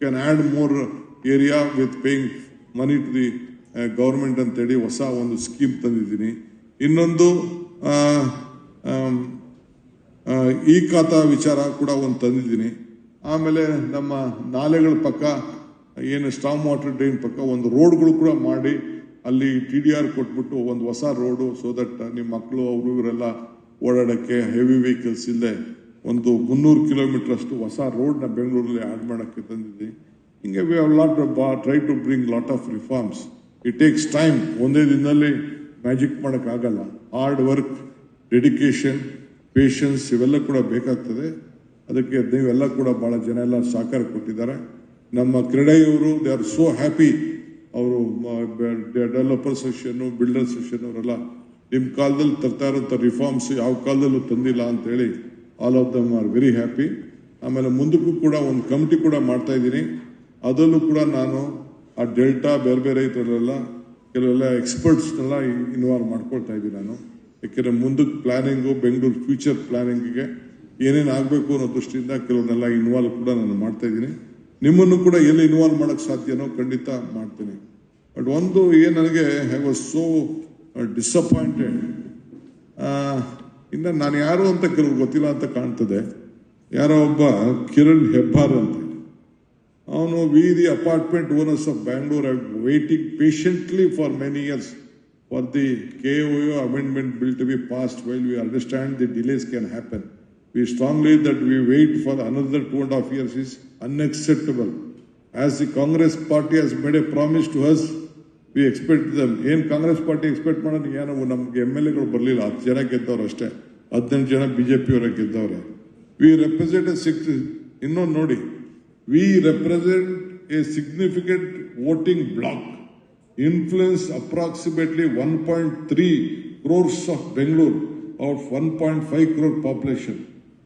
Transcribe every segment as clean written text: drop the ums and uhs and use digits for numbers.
can add more area with paying money to the government ಅಂತೇಳಿ ಹೊಸ ಒಂದು scheme ತಂದಿದ್ದೀನಿ. ಇನ್ನೊಂದು ಈ ಖಾತಾ ವಿಚಾರ ಕೂಡ ಒಂದು ತಂದಿದ್ದೀನಿ. ಆಮೇಲೆ ನಮ್ಮ ನಾಲೆಗಳ ಪಕ್ಕ ಏನು ಸ್ಟಾಮ್ ವಾಟರ್ ಡ್ರೈನ್ ಪಕ್ಕ ಒಂದು ರೋಡ್ಗಳು ಕೂಡ ಮಾಡಿ ಅಲ್ಲಿ TDR ಕೊಟ್ಬಿಟ್ಟು ಒಂದು ಹೊಸ ರೋಡು, ಸೊ ದಟ್ ನಿಮ್ಮ ಮಕ್ಕಳು ಅವರು ಇವರೆಲ್ಲ ಓಡಾಡಕ್ಕೆ ಹೆವಿ ವೆಹಿಕಲ್ಸ್ ಇಲ್ಲದೆ ಒಂದು 300 ಕಿಲೋಮೀಟರ್ ಅಷ್ಟು ಹೊಸ ರೋಡ್ನ ಬೆಂಗಳೂರಲ್ಲಿ ಆಡ್ ಮಾಡೋಕ್ಕೆ ತಂದಿದ್ದೆ. ಹಿಂಗೆ we have lot try to bring lot of reforms. It takes time. ಒಂದೇ ದಿನದಲ್ಲಿ ಮ್ಯಾಜಿಕ್ ಮಾಡೋಕ್ಕಾಗಲ್ಲ. ಹಾರ್ಡ್ ವರ್ಕ್, ಡೆಡಿಕೇಶನ್, ಪೇಷನ್ಸ್ ಇವೆಲ್ಲ ಕೂಡ ಬೇಕಾಗ್ತದೆ. ಅದಕ್ಕೆ ನೀವೆಲ್ಲ ಕೂಡ ಭಾಳ ಜನ ಎಲ್ಲ ಸಹಕಾರ ಕೊಟ್ಟಿದ್ದಾರೆ. ನಮ್ಮ ಕ್ರೀಡೆಯವರು ದೇ ಆರ್ ಸೋ ಹ್ಯಾಪಿ. ಅವರು ಡೆವಲಪರ್ ಸೆಷನ್ನು, ಬಿಲ್ಡರ್ ಸೆಷನ್ ಅವರೆಲ್ಲ ನಿಮ್ಮ ಕಾಲದಲ್ಲಿ ತರ್ತಾ ಇರೋಂಥ ರಿಫಾರ್ಮ್ಸ್ ಯಾವ ಕಾಲದಲ್ಲೂ ತಂದಿಲ್ಲ ಅಂತೇಳಿ all of them are very happy. ಆಮೇಲೆ ಮುಂದಕ್ಕೂ ಕೂಡ ಒಂದು ಕಮಿಟಿ ಕೂಡ ಮಾಡ್ತಾ ಇದ್ದೀನಿ. ಅದರಲ್ಲೂ ಕೂಡ ನಾನು ಆ ಡೆಲ್ಟಾ ಬೇರೆ ಬೇರೆ ಇದರಲ್ಲೆಲ್ಲ ಕೆಲವೆಲ್ಲ ಎಕ್ಸ್ಪರ್ಟ್ಸ್ನೆಲ್ಲ ಇನ್ವಾಲ್ವ್ ಮಾಡ್ಕೊಳ್ತಾ ಇದ್ದೀನಿ ನಾನು. ಯಾಕೆಂದರೆ ಮುಂದಕ್ಕೆ ಪ್ಲಾನಿಂಗು, ಬೆಂಗಳೂರು ಫ್ಯೂಚರ್ ಪ್ಲಾನಿಂಗಿಗೆ ಏನೇನು ಆಗಬೇಕು ಅನ್ನೋ ದೃಷ್ಟಿಯಿಂದ ಕೆಲವನ್ನೆಲ್ಲ ಇನ್ವಾಲ್ವ್ ಕೂಡ ನಾನು ಮಾಡ್ತಾ ಇದ್ದೀನಿ. ನಿಮ್ಮನ್ನು ಕೂಡ ಎಲ್ಲಿ ಇನ್ವಾಲ್ವ್ ಮಾಡೋಕ್ಕೆ ಸಾಧ್ಯನೋ ಖಂಡಿತ ಮಾಡ್ತೀನಿ. ಬಟ್ ಒಂದು ಏನು ನನಗೆ ಐ ವಾಸ್ ಸೋ ಡಿಸಪಾಯಿಂಟೆಡ್. ಇನ್ನು ನಾನು ಯಾರು ಅಂತ ಕೆಲವು ಗೊತ್ತಿಲ್ಲ ಅಂತ ಕಾಣ್ತದೆ. ಯಾರೋ ಒಬ್ಬ ಕಿರಣ್ ಹೆಬ್ಬಾರ್ ಅಂತ, ಅವನು V the apartment owners of Bangalore are waiting patiently for many years for the KOA amendment bill to be passed. While we understand the delays can happen, we strongly that we wait for another 2.5 years is unacceptable. As the Congress party has made a promise to us, we expect them. ಏನು Congress party expect ಮಾಡೋದು ಏನೋ ನಮಗೆ MLAಗಳು ಬರಲಿಲ್ಲ, 10 ಜನ ಗೆದ್ದವ್ರು ಅಷ್ಟೇ, 18 ಜನ BJP ಅವರ ಗೆದ್ದವ್ರೆ. V represent ಇನ್ನೊಂದು ನೋಡಿ, we represent a significant voting bloc, influence approximately 1.3 crores of Bengaluru out of 1.5 crore population.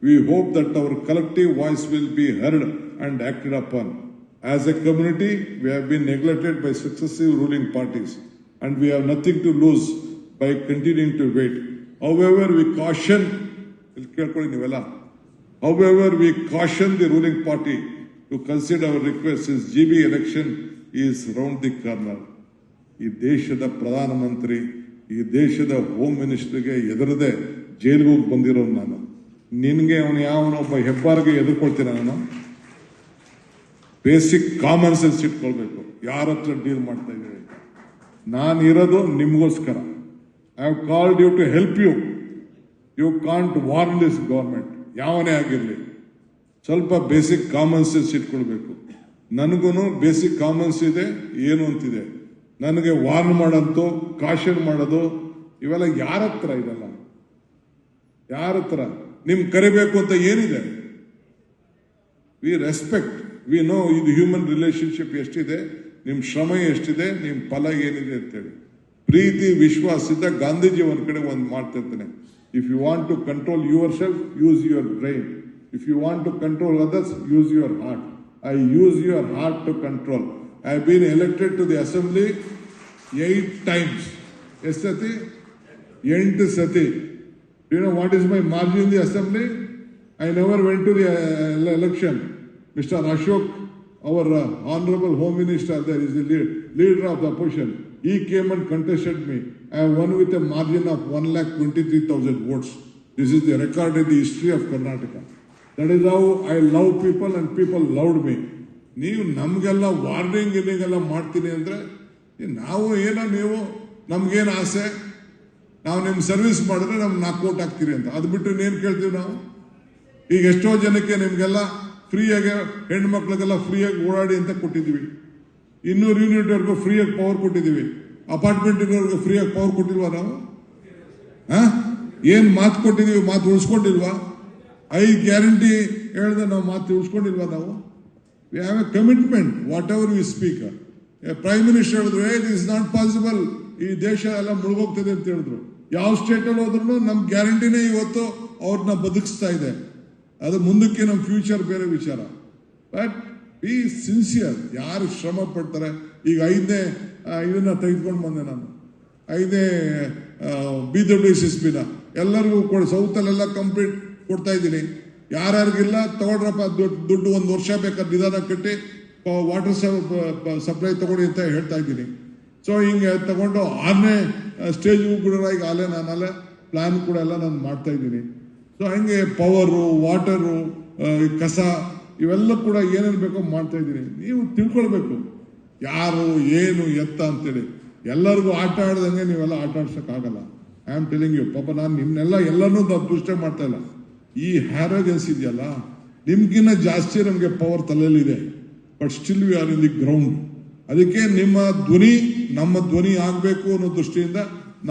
We hope that our collective voice will be heard and acted upon. As a community, we have been neglected by successive ruling parties and we have nothing to lose by continuing to wait. However, we caution the ruling party to consider our request since GB election is round the corner. ಈ ದೇಶದ ಪ್ರಧಾನಮಂತ್ರಿ, ಈ ದೇಶದ home ಮಿನಿಸ್ಟರ್ಗೆ ಎದುರದೆ ಜೈಲಿಗೆ ಹೋಗಿ ಬಂದಿರೋನು ನಾನು. ನಿನಗೆ ಅವನು ಯಾವನೊಬ್ಬ ಹೆಬ್ಬಾರ್ಗೆ ಎದುರ್ಕೊಳ್ತೀನಿ ನಾನು? ಬೇಸಿಕ್ ಕಾಮನ್ ಸೆನ್ಸ್ ಇಟ್ಕೊಳ್ಬೇಕು. ಯಾರ ಹತ್ರ ಡೀಲ್ ಮಾಡ್ತಾ ಇದ್ದೀವಿ? ನಾನು ಇರೋದು ನಿಮಗೋಸ್ಕರ. I have called you to help you. You can't warn this government, ಯಾವನೇ ಆಗಿರಲಿ. ಸ್ವಲ್ಪ ಬೇಸಿಕ್ ಕಾಮನ್ ಸೆನ್ಸ್ ಇಟ್ಕೊಳ್ಬೇಕು. ನನಗೂ ಬೇಸಿಕ್ ಕಾಮನ್ಸ್ ಇದೆ, ಏನು ಅಂತಿದೆ. ನನಗೆ ವಾರ್ನ್ ಮಾಡೋದು, ಕಾಷನ್ ಮಾಡೋದು ಇವೆಲ್ಲ ಯಾರ ಹತ್ರ ಇದೆಲ್ಲ? ಯಾರ ಹತ್ರ ನಿಮ್ ಕರಿಬೇಕು ಅಂತ ಏನಿದೆ? ವಿ ರೆಸ್ಪೆಕ್ಟ್, ವಿ ನೋ ಇದು ಹ್ಯೂಮನ್ ರಿಲೇಶನ್ಶಿಪ್ ಎಷ್ಟಿದೆ, ನಿಮ್ ಶ್ರಮ ಎಷ್ಟಿದೆ, ನಿಮ್ ಫಲ ಏನಿದೆ ಅಂತೇಳಿ. ಪ್ರೀತಿ ವಿಶ್ವಾಸದಿಂದ ಗಾಂಧೀಜಿ ಒಂದ್ ಕಡೆ ಒಂದು ಮಾಡ್ತಿರ್ತಾನೆ, if you want to control yourself use your brain, if you want to control others use your heart. I use your heart to control. I have been elected to the assembly 8 times. Yes, Sati? 8 Sati. Do you know what is my margin in the assembly? I never went to the election. Mr. Ashok, our honorable home minister, there is the leader of the opposition. He came and contested me. I have won with a margin of 1,23,000 votes. This is the record in the history of Karnataka. That is how I love people and people loved me. ನೀವು ನಮಗೆಲ್ಲ warning ಇಲ್ಲಿಗೆಲ್ಲ ಮಾಡ್ತೀನಿ ಅಂದರೆ ನಾವು ಏನೋ, ನೀವು ನಮಗೇನು ಆಸೆ, ನಾವು ನಿಮ್ಮ ಸರ್ವಿಸ್ ಮಾಡಿದ್ರೆ ನಮ್ಗೆ 4 ಕೋಟಿ ಹಾಕ್ತೀರಿ ಅಂತ. ಅದು ಬಿಟ್ಟು ಇನ್ನೇನು ಕೇಳ್ತೀವಿ ನಾವು? ಈಗ ಎಷ್ಟೋ ಜನಕ್ಕೆ ನಿಮಗೆಲ್ಲ ಫ್ರೀಯಾಗಿ, ಹೆಣ್ಮಕ್ಳಿಗೆಲ್ಲ ಫ್ರೀಯಾಗಿ ಓಡಾಡಿ ಅಂತ ಕೊಟ್ಟಿದ್ದೀವಿ. 200 ಯೂನಿಟ್ವರೆಗೂ ಫ್ರೀಯಾಗಿ ಪವರ್ ಕೊಟ್ಟಿದ್ದೀವಿ. ಅಪಾರ್ಟ್ಮೆಂಟಿನವ್ರಿಗೆ ಫ್ರೀಯಾಗಿ ಪವರ್ ಕೊಟ್ಟಿಲ್ವಾ ನಾವು? ಏನು ಮಾತು ಕೊಟ್ಟಿದ್ದೀವಿ, ಮಾತು ಉಳಿಸ್ಕೊಂಡಿಲ್ವಾ? 5 ಗ್ಯಾರಂಟಿ ಹೇಳಿದ್ರೆ ನಾವು ಮಾತು ಉಳಿಸ್ಕೊಂಡಿಲ್ವಾ ನಾವು? We have a commitment, whatever we speak. A Prime Minister ಹೇಳಿದ್ರು, it is not possible, ಈ ದೇಶ ಎಲ್ಲ ಮುಳುಗೋಗ್ತದೆ ಅಂತ ಹೇಳಿದ್ರು. ಯಾವ ಸ್ಟೇಟಲ್ಲಿ ಹೋದ್ರೂ ನಮ್ಮ ಗ್ಯಾರಂಟಿನೇ ಇವತ್ತು ಅವ್ರನ್ನ ಬದುಕಿಸ್ತಾ ಇದೆ. ಅದು ಮುಂದಕ್ಕೆ ನಮ್ಮ ಫ್ಯೂಚರ್ ಬೇರೆ ವಿಚಾರ. But B sincere. ಯಾರು ಶ್ರಮ ಪಡ್ತಾರೆ. ಈಗ 5ನೇ ಇದನ್ನ ತೆಗೆದುಕೊಂಡು ಬಂದೆ ನಾನು, 5ನೇ BWSSBನ ಎಲ್ಲರಿಗೂ ಸೌತಲ್ಲೆಲ್ಲ ಕಂಪ್ಲೀಟ್ ಕೊಡ್ತಾ ಇದ್ದೀನಿ. ಯಾರ್ಯಾರಿಗಿಲ್ಲ ತಗೊಳ್ರಪ್ಪ, ದುಡ್ಡು 1 ವರ್ಷ ಬೇಕಾದ ನಿಧಾನ ಕಟ್ಟಿ ವಾಟರ್ ಸಪ್ಲೈ ತಗೊಳ್ಳಿ ಅಂತ ಹೇಳ್ತಾ ಇದ್ದೀನಿ. ಸೊ ಹಿಂಗೆ ತಗೊಂಡು 6ನೇ ಸ್ಟೇಜ್ಗೂ ಕೂಡ ಈಗ ನಾನು ಪ್ಲಾನ್ ಕೂಡ ಎಲ್ಲ ನಾನು ಮಾಡ್ತಾ ಇದ್ದೀನಿ. ಸೊ ಹಂಗೆ ಪವರು, ವಾಟರು, ಕಸ ಇವೆಲ್ಲ ಕೂಡ ಏನೇನು ಬೇಕೋ ಮಾಡ್ತಾ ಇದ್ದೀನಿ. ನೀವು ತಿಳ್ಕೊಳ್ಬೇಕು ಯಾರು ಏನು ಎತ್ತ ಅಂತೇಳಿ. ಎಲ್ಲರಿಗೂ ಆಟ ಆಡ್ದಂಗೆ ನೀವೆಲ್ಲ ಆಟ ಆಡ್ಸೋಕ್ಕಾಗಲ್ಲ. I am telling you. ಪಾಪ ನಾನು ನಿಮ್ನೆಲ್ಲ ಎಲ್ಲರನ್ನೂ ದುಷ್ಟ ಮಾಡ್ತಾ ಇಲ್ಲ. ಈ ಹ್ಯಾರೋಗೆನ್ಸ್ ಇದೆಯಲ್ಲ, ನಿಮ್ಗಿನ್ನ ಜಾಸ್ತಿ ನಮಗೆ ಪವರ್ ತಲೆಯಲ್ಲಿದೆ. But still we are in the ground. ಅದಕ್ಕೆ ನಿಮ್ಮ ಧ್ವನಿ ನಮ್ಮ ಧ್ವನಿ ಆಗಬೇಕು ಅನ್ನೋ ದೃಷ್ಟಿಯಿಂದ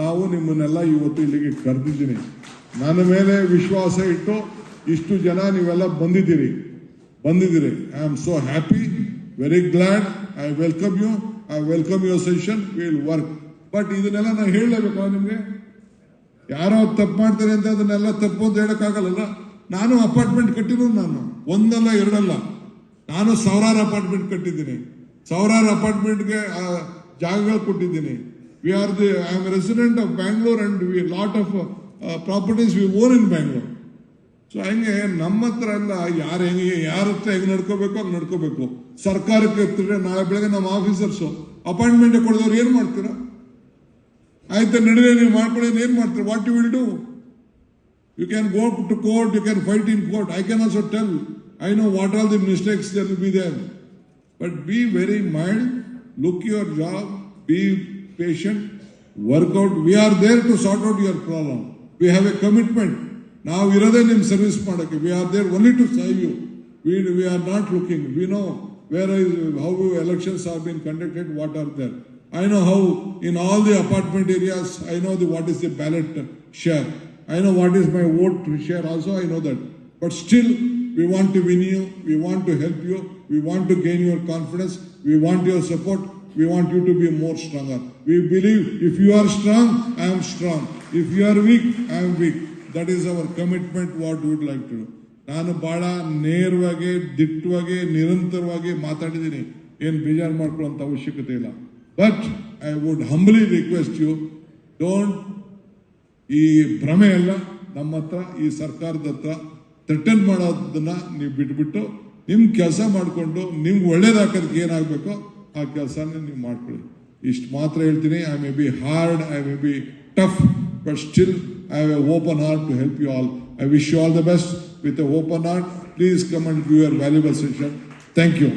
ನಾವು ನಿಮ್ಮನ್ನೆಲ್ಲ ಇವತ್ತು ಇಲ್ಲಿಗೆ ಕರೆದಿದ್ದೀನಿ. ನನ್ನ ಮೇಲೆ ವಿಶ್ವಾಸ ಇಟ್ಟು ಇಷ್ಟು ಜನ ನೀವೆಲ್ಲ ಬಂದಿದ್ದೀರಿ. I am so happy, very glad. I welcome you. I welcome your session. Will work. But ಇದನ್ನೆಲ್ಲ ನಾನು ಹೇಳಲೇಬೇಕು ನಿಮಗೆ. ಯಾರೋ ತಪ್ಪು ಮಾಡ್ತಾರೆ ಅಂತ ಅದನ್ನೆಲ್ಲ ತಪ್ಪು ಅಂತ ಹೇಳಕ್ಕಾಗಲ್ಲ. ನಾನು ಅಪಾರ್ಟ್ಮೆಂಟ್ ಕಟ್ಟಿರೋದು, ನಾನು ಒಂದಲ್ಲ ಎರಡಲ್ಲ, ನಾನು ಸಾವಿರಾರು ಅಪಾರ್ಟ್ಮೆಂಟ್ ಕಟ್ಟಿದ್ದೀನಿ. ಸಾವಿರಾರು ಅಪಾರ್ಟ್ಮೆಂಟ್ಗೆ ಜಾಗಗಳು ಕೊಟ್ಟಿದ್ದೀನಿ. I am resident of Bangalore and lot of properties we own in Bangalore. So ಹಂಗೆ ನಮ್ಮ ಹತ್ರ ಎಲ್ಲ ಯಾರ ಹತ್ರ ಹೆಂಗೆ ನಡ್ಕೋಬೇಕು ಹಂಗೆ ನಡ್ಕೋಬೇಕು. ಸರ್ಕಾರಕ್ಕೆ ಎತ್ತಿದ್ರೆ ನಾಳೆ ಬೆಳಗ್ಗೆ ನಮ್ಮ ಆಫೀಸರ್ಸು ಅಪಾಯಿಂಟ್ಮೆಂಟ್ ಕೊಡಿದವ್ರು ಏನು ಮಾಡ್ತೀರಾ? ಆಯ್ತು ನಡುವೆ ನೀವು ಮಾಡ್ಕೊಳ್ಳಿ, ಏನು ಮಾಡ್ತೀರಾ? What you will do? You can go to court, you can fight in court. I can also tell. I know what all the mistakes that will be there. But be very mild, look your job, be patient, work out. We are there to sort out your problem. We have a commitment. Now we are there in service madake. We are there only to save you. We are not looking. We know how elections are being conducted, what are there. I know how in all the apartment areas, I know what is the ballot share. I know what is my vote share also, I know that. But still, we want to win you, we want to help you, we want to gain your confidence, we want your support, we want you to be more stronger. We believe if you are strong, I am strong. If you are weak, I am weak. That is our commitment, what we would like to do. ನಾನು ಬಹಳ ನೇರವಾಗಿ, ದಿಟ್ಟವಾಗಿ, ನಿರಂತರವಾಗಿ ಮಾತಾಡಿದ್ದೀನಿ. ಏನು ಬೇಜಾರು ಮಾಡ್ಕೊಳ್ಳೋಂಥ ಅವಶ್ಯಕತೆ ಇಲ್ಲ. But I would humbly request you, don't ಈ ಭ್ರಮೆ ಎಲ್ಲ ನಮ್ಮ ಹತ್ರ, ಈ ಸರ್ಕಾರದ ಹತ್ರ ಥ್ರೆಟನ್ ಮಾಡೋದನ್ನ ನೀವು ಬಿಟ್ಬಿಟ್ಟು ನಿಮ್ಮ ಕೆಲಸ ಮಾಡಿಕೊಂಡು ನಿಮ್ಗೆ ಒಳ್ಳೇದಾಕೋದಕ್ಕೆ ಏನಾಗಬೇಕೋ ಆ ಕೆಲಸನ ನೀವು ಮಾಡ್ಕೊಳ್ಳಿ. ಇಷ್ಟು ಮಾತ್ರ ಹೇಳ್ತೀನಿ. I may be hard, I may be tough, but still I have a open heart to help you all. I wish you all the best with a open heart. Please come and give your valuable session. Thank you.